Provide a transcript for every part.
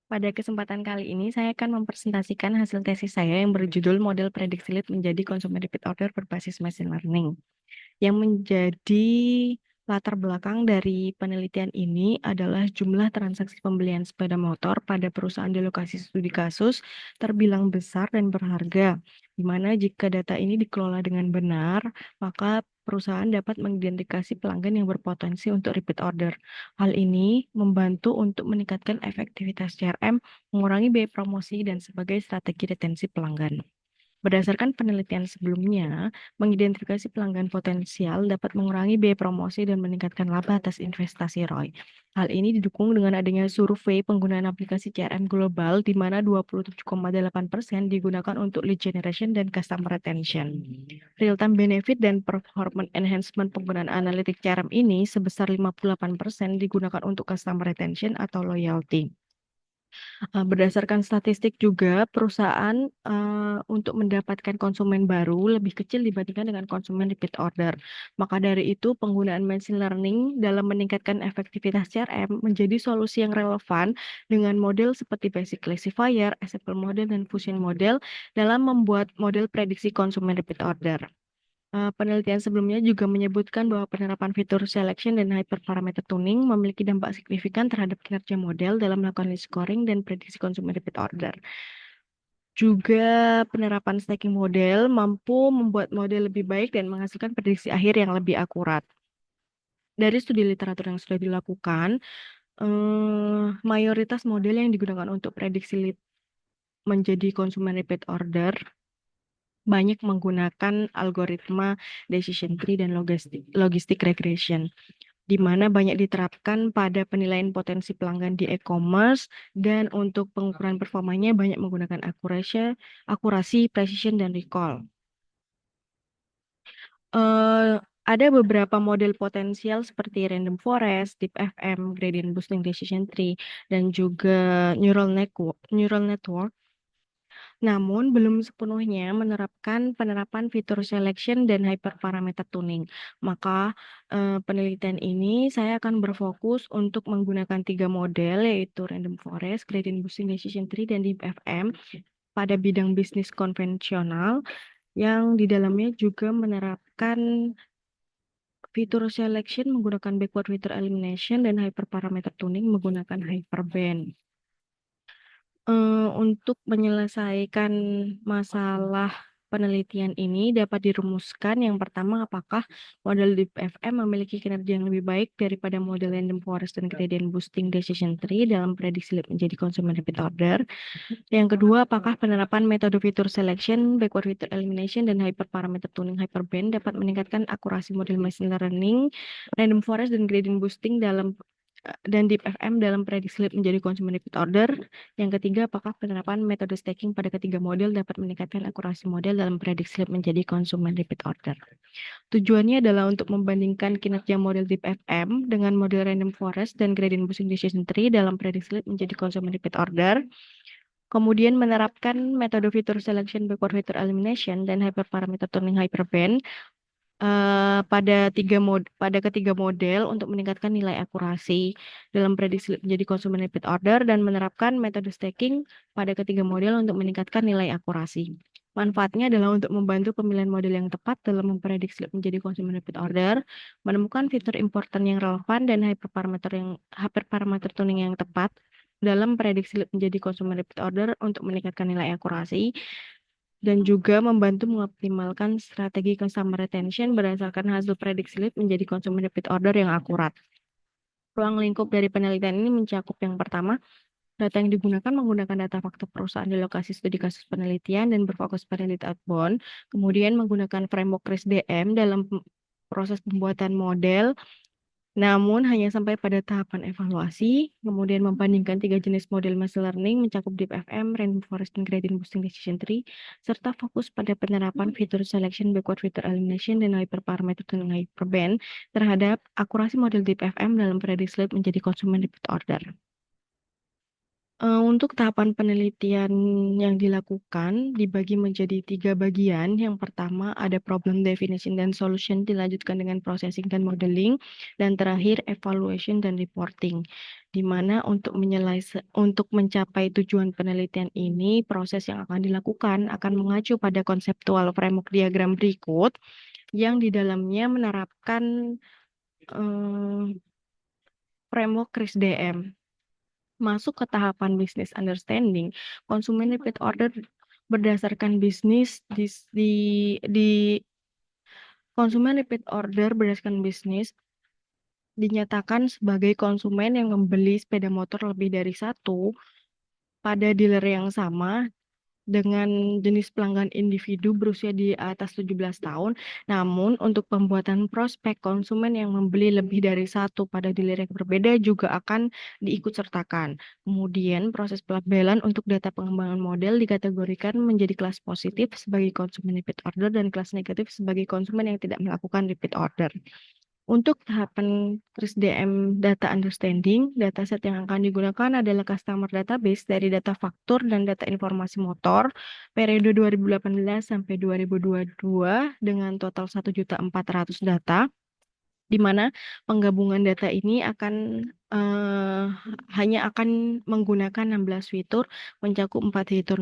Pada kesempatan kali ini, saya akan mempresentasikan hasil tesis saya yang berjudul Model Prediksi Lead menjadi Consumer Repeat Order berbasis Machine Learning. Yang menjadi latar belakang dari penelitian ini adalah jumlah transaksi pembelian sepeda motor pada perusahaan di lokasi studi kasus terbilang besar dan berharga, di mana jika data ini dikelola dengan benar, maka perusahaan dapat mengidentifikasi pelanggan yang berpotensi untuk repeat order. Hal ini membantu untuk meningkatkan efektivitas CRM, mengurangi biaya promosi, dan sebagai strategi retensi pelanggan. Berdasarkan penelitian sebelumnya, mengidentifikasi pelanggan potensial dapat mengurangi biaya promosi dan meningkatkan laba atas investasi ROI. Hal ini didukung dengan adanya survei penggunaan aplikasi CRM global di mana 27,8% digunakan untuk lead generation dan customer retention. Real-time benefit dan performance enhancement penggunaan analitik CRM ini sebesar 58% digunakan untuk customer retention atau loyalty. Berdasarkan statistik juga, perusahaan untuk mendapatkan konsumen baru lebih kecil dibandingkan dengan konsumen repeat order. Maka dari itu, penggunaan machine learning dalam meningkatkan efektivitas CRM menjadi solusi yang relevan dengan model seperti basic classifier, SQL model, dan fusion model dalam membuat model prediksi konsumen repeat order. Penelitian sebelumnya juga menyebutkan bahwa penerapan fitur selection dan hyperparameter tuning memiliki dampak signifikan terhadap kinerja model dalam melakukan lead scoring dan prediksi konsumen repeat order. Juga penerapan stacking model mampu membuat model lebih baik dan menghasilkan prediksi akhir yang lebih akurat. Dari studi literatur yang sudah dilakukan, mayoritas model yang digunakan untuk prediksi lead menjadi konsumen repeat order banyak menggunakan algoritma decision tree dan logistic regression, di mana banyak diterapkan pada penilaian potensi pelanggan di e-commerce, dan untuk pengukuran performanya banyak menggunakan akurasi, precision, dan recall. Ada beberapa model potensial seperti random forest, deep FM, gradient boosting decision tree, dan juga neural network. Namun, belum sepenuhnya menerapkan penerapan fitur selection dan hyperparameter tuning. Maka, penelitian ini saya akan berfokus untuk menggunakan 3 model, yaitu Random Forest, Gradient Boosting Decision Tree, dan Deep FM pada bidang bisnis konvensional, yang di dalamnya juga menerapkan fitur selection menggunakan backward filter elimination dan hyperparameter tuning menggunakan hyperband. Untuk menyelesaikan masalah penelitian ini dapat dirumuskan yang pertama, apakah model Deep FM memiliki kinerja yang lebih baik daripada model Random Forest dan Gradient Boosting Decision Tree dalam prediksi lead menjadi consumer repeat order. Yang kedua, apakah penerapan metode fitur selection, backward filter elimination, dan hyperparameter tuning hyperband dapat meningkatkan akurasi model machine learning, Random Forest, dan Gradient Boosting dan Deep FM dalam prediksi lead menjadi consumer repeat order. Yang ketiga, apakah penerapan metode stacking pada ketiga model dapat meningkatkan akurasi model dalam prediksi lead menjadi consumer repeat order. Tujuannya adalah untuk membandingkan kinerja model Deep FM dengan model Random Forest dan Gradient Boosting Decision Tree dalam prediksi lead menjadi consumer repeat order. Kemudian menerapkan metode fitur selection, backward filter elimination, dan hyperparameter tuning hyperband pada ketiga model untuk meningkatkan nilai akurasi dalam prediksi menjadi consumer repeat order, dan menerapkan metode stacking pada ketiga model untuk meningkatkan nilai akurasi. Manfaatnya adalah untuk membantu pemilihan model yang tepat dalam memprediksi menjadi consumer repeat order, menemukan fitur important yang relevan dan hyperparameter tuning yang tepat dalam prediksi menjadi consumer repeat order untuk meningkatkan nilai akurasi, dan juga membantu mengoptimalkan strategi customer retention berdasarkan hasil prediksi lead menjadi consumer repeat order yang akurat. Ruang lingkup dari penelitian ini mencakup yang pertama, data yang digunakan menggunakan data fakta perusahaan di lokasi studi kasus penelitian dan berfokus pada lead outbound, kemudian menggunakan framework RISC-DM dalam proses pembuatan model, namun hanya sampai pada tahapan evaluasi, kemudian membandingkan 3 jenis model machine learning mencakup Deep FM, Random Forest, dan Gradient Boosting Decision Tree, serta fokus pada penerapan fitur selection, backward filter elimination, dan hyperparameter tuning hyperband terhadap akurasi model Deep FM dalam prediksi lead menjadi consumer repeat order. Untuk tahapan penelitian yang dilakukan dibagi menjadi 3 bagian. Yang pertama ada problem definition dan solution, dilanjutkan dengan processing dan modeling, dan terakhir evaluation dan reporting. Di mana untuk mencapai tujuan penelitian ini, proses yang akan dilakukan akan mengacu pada konseptual framework diagram berikut yang di dalamnya menerapkan framework KRIS-DM. Masuk ke tahapan business understanding, konsumen repeat order berdasarkan bisnis di konsumen repeat order berdasarkan bisnis dinyatakan sebagai konsumen yang membeli sepeda motor lebih dari satu pada dealer yang sama dengan jenis pelanggan individu berusia di atas 17 tahun. Namun, untuk pembuatan prospek konsumen yang membeli lebih dari satu pada dealer yang berbeda juga akan diikutsertakan. Kemudian, proses pelabelan untuk data pengembangan model dikategorikan menjadi kelas positif sebagai konsumen repeat order dan kelas negatif sebagai konsumen yang tidak melakukan repeat order. Untuk tahapan KRIS-DM Data Understanding, dataset yang akan digunakan adalah customer database dari data faktur dan data informasi motor periode 2018 sampai 2022 dengan total 1.400.000 data, di mana penggabungan data ini hanya akan menggunakan 16 fitur, mencakup 4 fitur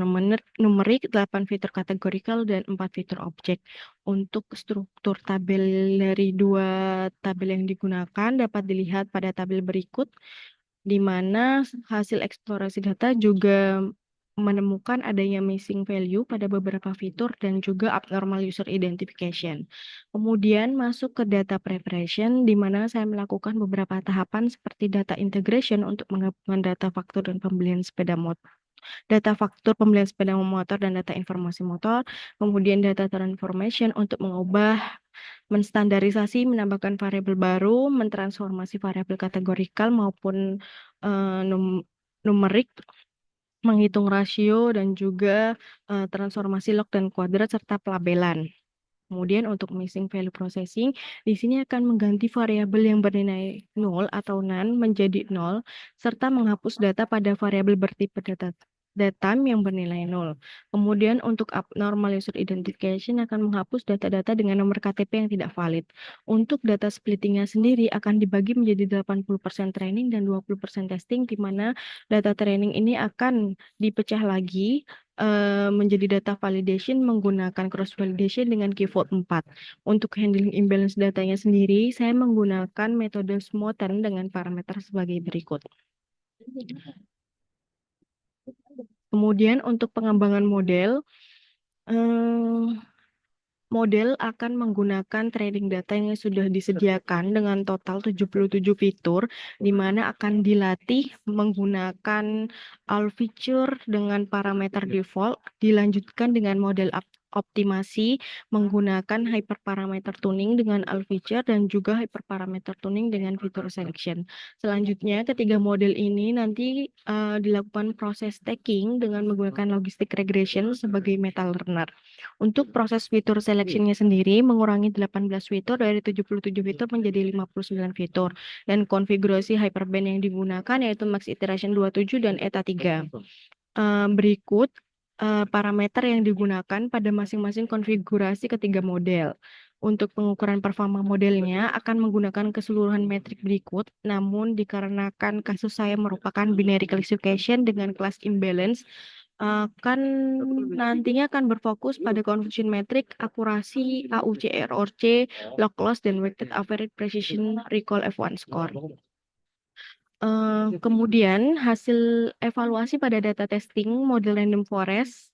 numerik, 8 fitur kategorikal, dan 4 fitur objek. Untuk struktur tabel dari 2 tabel yang digunakan dapat dilihat pada tabel berikut, di mana hasil eksplorasi data juga menemukan adanya missing value pada beberapa fitur dan juga abnormal user identification. Kemudian masuk ke data preparation, di mana saya melakukan beberapa tahapan seperti data integration untuk menggabungkan data faktur dan pembelian sepeda motor. Data faktur pembelian sepeda motor dan data informasi motor, kemudian data transformation untuk mengubah, menstandarisasi, menambahkan variabel baru, mentransformasi variabel kategorikal maupun numerik, menghitung rasio, dan juga transformasi log dan kuadrat, serta pelabelan. Kemudian untuk missing value processing, di sini akan mengganti variabel yang bernilai 0 atau none menjadi 0, serta menghapus data pada variabel bertipe datam yang bernilai 0. Kemudian untuk abnormal user identification akan menghapus data-data dengan nomor KTP yang tidak valid. Untuk data splittingnya sendiri akan dibagi menjadi 80% training dan 20% testing, di mana data training ini akan dipecah lagi menjadi data validation menggunakan cross validation dengan keyword 4. Untuk handling imbalance datanya sendiri, saya menggunakan metode smoothen dengan parameter sebagai berikut. Kemudian untuk pengembangan model, model akan menggunakan training data yang sudah disediakan dengan total 77 fitur, di mana akan dilatih menggunakan all feature dengan parameter default, dilanjutkan dengan model optimasi menggunakan hyperparameter tuning dengan all feature dan juga hyperparameter tuning dengan fitur selection. Selanjutnya, ketiga model ini nanti dilakukan proses stacking dengan menggunakan logistic regression sebagai meta learner. Untuk proses fitur selection-nya sendiri mengurangi 18 fitur dari 77 fitur menjadi 59 fitur, dan konfigurasi hyperband yang digunakan yaitu max iteration 27 dan eta 3. Berikut parameter yang digunakan pada masing-masing konfigurasi ketiga model. Untuk pengukuran performa modelnya akan menggunakan keseluruhan metrik berikut, namun dikarenakan kasus saya merupakan binary classification dengan kelas imbalance, nantinya akan berfokus pada confusion metric, akurasi, AUC, error C, log loss, dan weighted average precision recall F1 score. Kemudian hasil evaluasi pada data testing model random forest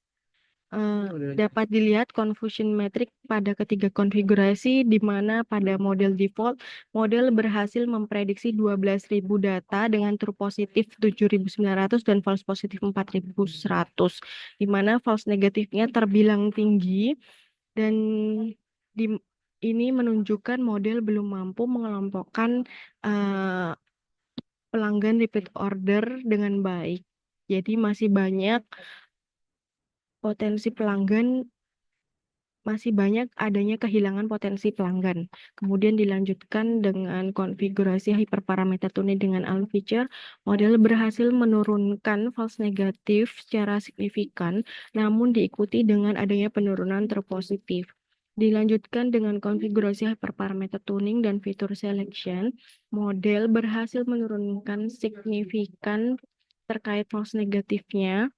dapat dilihat confusion metric pada ketiga konfigurasi, di mana pada model default, model berhasil memprediksi 12.000 data dengan true positif 7.900 dan false positif 4.100, di mana false negatifnya terbilang tinggi, dan ini menunjukkan model belum mampu mengelompokkan pelanggan repeat order dengan baik. Jadi masih banyak potensi pelanggan masih banyak adanya kehilangan potensi pelanggan. Kemudian dilanjutkan dengan konfigurasi hyperparameter tuning dengan all feature, model berhasil menurunkan false negatif secara signifikan, namun diikuti dengan adanya penurunan true positif. Dilanjutkan dengan konfigurasi hyperparameter tuning dan fitur selection, model berhasil menurunkan signifikan terkait false negatifnya,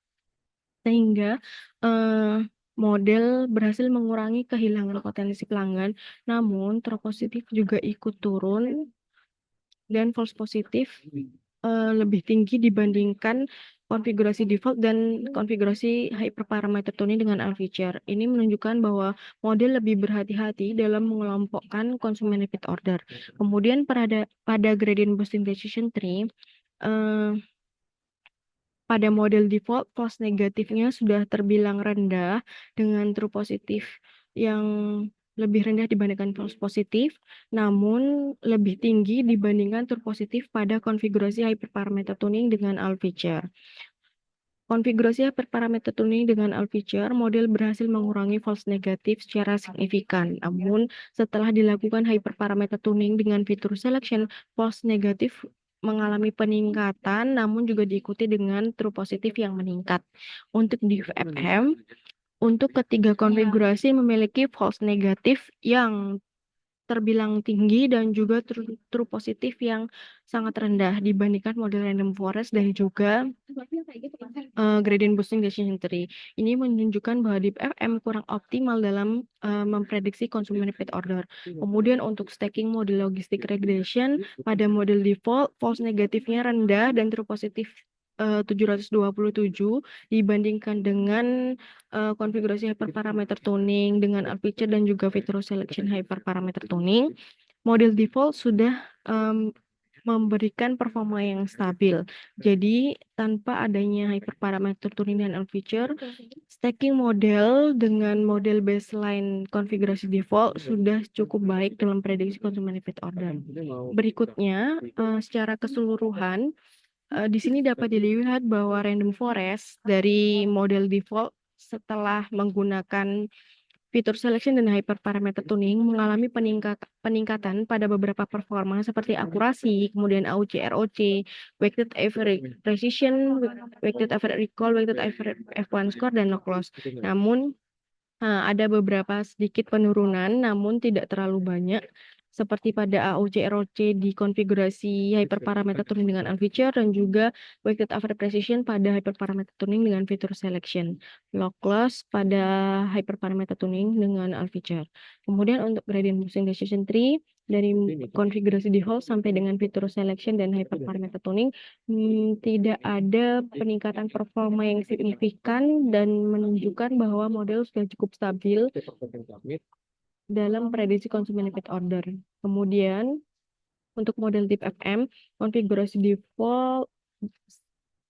sehingga eh, model berhasil mengurangi kehilangan potensi pelanggan, namun true positif juga ikut turun dan false positif lebih tinggi dibandingkan konfigurasi default dan konfigurasi hyperparameter tuning dengan all feature. Ini menunjukkan bahwa model lebih berhati-hati dalam mengelompokkan consumer repeat order. Kemudian pada gradient boosting decision tree, eh, pada model default, false negatifnya sudah terbilang rendah dengan true positif yang lebih rendah dibandingkan false positif, namun lebih tinggi dibandingkan true positif pada konfigurasi hyperparameter tuning dengan all feature. Konfigurasi hyperparameter tuning dengan all feature, model berhasil mengurangi false negatif secara signifikan. Namun, setelah dilakukan hyperparameter tuning dengan fitur selection, false negatif mengalami peningkatan, namun juga diikuti dengan true positif yang meningkat. Untuk di FFM, untuk ketiga konfigurasi memiliki false negatif yang terbilang tinggi dan juga true positif yang sangat rendah dibandingkan model random forest dan juga gradient boosting decision tree. Ini menunjukkan bahwa Deep FM kurang optimal dalam memprediksi consumer repeat order. Kemudian untuk stacking model logistic regression pada model default false negatifnya rendah dan true positif 727 dibandingkan dengan konfigurasi hyperparameter tuning dengan all feature dan juga fitur selection hyperparameter tuning. Model default sudah memberikan performa yang stabil. Jadi tanpa adanya hyperparameter tuning dan all feature, stacking model dengan model baseline konfigurasi default sudah cukup baik dalam prediksi consumer repeat order. Berikutnya, secara keseluruhan, di sini dapat dilihat bahwa random forest dari model default setelah menggunakan fitur selection dan hyperparameter tuning mengalami peningkatan pada beberapa performa seperti akurasi, kemudian AUC, ROC, weighted average precision, weighted average recall, weighted average F1 score, dan log loss. Namun ada beberapa sedikit penurunan, namun tidak terlalu banyak, seperti pada AUC ROC di konfigurasi hyperparameter tuning dengan all feature dan juga weighted average precision pada hyperparameter tuning dengan fitur selection, log loss pada hyperparameter tuning dengan all feature. Kemudian untuk gradient boosting decision tree dari konfigurasi default sampai dengan fitur selection dan hyperparameter tuning tidak ada peningkatan performa yang signifikan dan menunjukkan bahwa model sudah cukup stabil dalam prediksi consumer repeat order. Kemudian untuk model Deep FM, konfigurasi default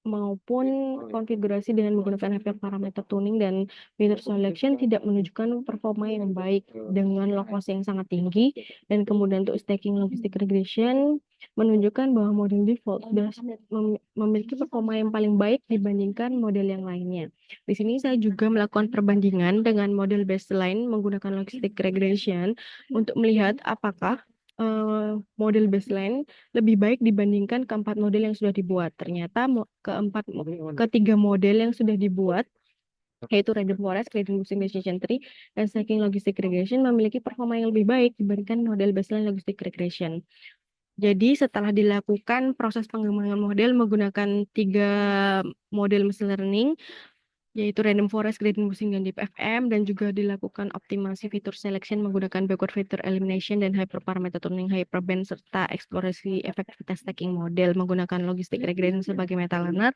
maupun konfigurasi dengan menggunakan hyperparameter tuning dan fitur selection tidak menunjukkan performa yang baik dengan log loss yang sangat tinggi, dan kemudian untuk stacking logistic regression menunjukkan bahwa model default sudah memiliki performa yang paling baik dibandingkan model yang lainnya. Di sini saya juga melakukan perbandingan dengan model baseline menggunakan logistic regression untuk melihat apakah model baseline lebih baik dibandingkan keempat model yang sudah dibuat. Ternyata ketiga model yang sudah dibuat, yaitu random forest, gradient boosting decision tree, dan stacking logistic regression memiliki performa yang lebih baik dibandingkan model baseline logistic regression. Jadi setelah dilakukan proses pengembangan model menggunakan 3 model machine learning, yaitu random forest, gradient boosting, dan Deep FM, dan juga dilakukan optimasi fitur selection menggunakan backward filter elimination dan hyperparameter tuning hyperband, serta eksplorasi efektivitas stacking model menggunakan logistic regression sebagai meta learner,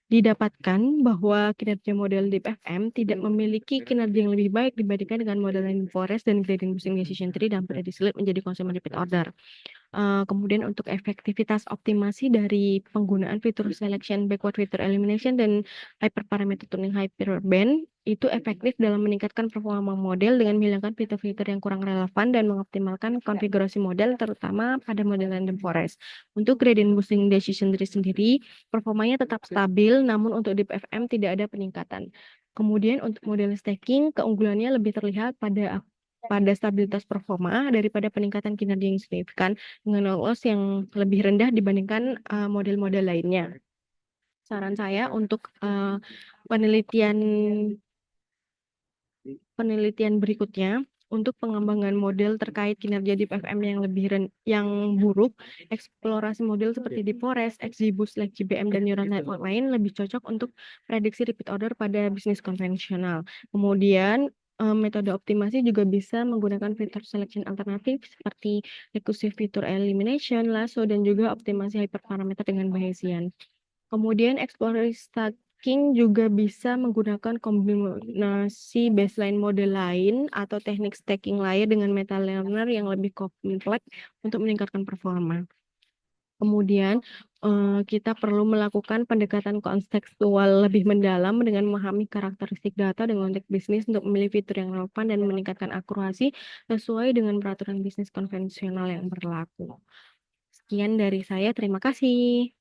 didapatkan bahwa kinerja model Deep FM tidak memiliki kinerja yang lebih baik dibandingkan dengan model random forest dan gradient boosting decision tree dan prediksi lead menjadi consumer repeat order. Kemudian untuk efektivitas optimasi dari penggunaan fitur selection, backward filter elimination, dan hyperparameter tuning hyperband itu efektif dalam meningkatkan performa model dengan menghilangkan fitur-fitur yang kurang relevan dan mengoptimalkan konfigurasi model terutama pada model random forest. Untuk gradient boosting decision tree sendiri, performanya tetap stabil, namun untuk Deep FM tidak ada peningkatan. Kemudian untuk model staking, keunggulannya lebih terlihat pada stabilitas performa daripada peningkatan kinerja yang signifikan dengan loss yang lebih rendah dibandingkan model-model lainnya. Saran saya untuk penelitian penelitian berikutnya untuk pengembangan model terkait kinerja Deep FM yang buruk, eksplorasi model seperti Deep Forest, XGBoost, LegGBM, dan neural network lain lebih cocok untuk prediksi repeat order pada bisnis konvensional. Kemudian metode optimasi juga bisa menggunakan fitur selection alternatif seperti recursive feature elimination, lasso, dan juga optimasi hyperparameter dengan Bayesian. Kemudian exploratory stacking juga bisa menggunakan kombinasi baseline model lain atau teknik stacking layer dengan meta learner yang lebih kompleks untuk meningkatkan performa. Kemudian kita perlu melakukan pendekatan kontekstual lebih mendalam dengan memahami karakteristik data dengan konteks bisnis untuk memilih fitur yang relevan dan meningkatkan akurasi sesuai dengan peraturan bisnis konvensional yang berlaku. Sekian dari saya, terima kasih.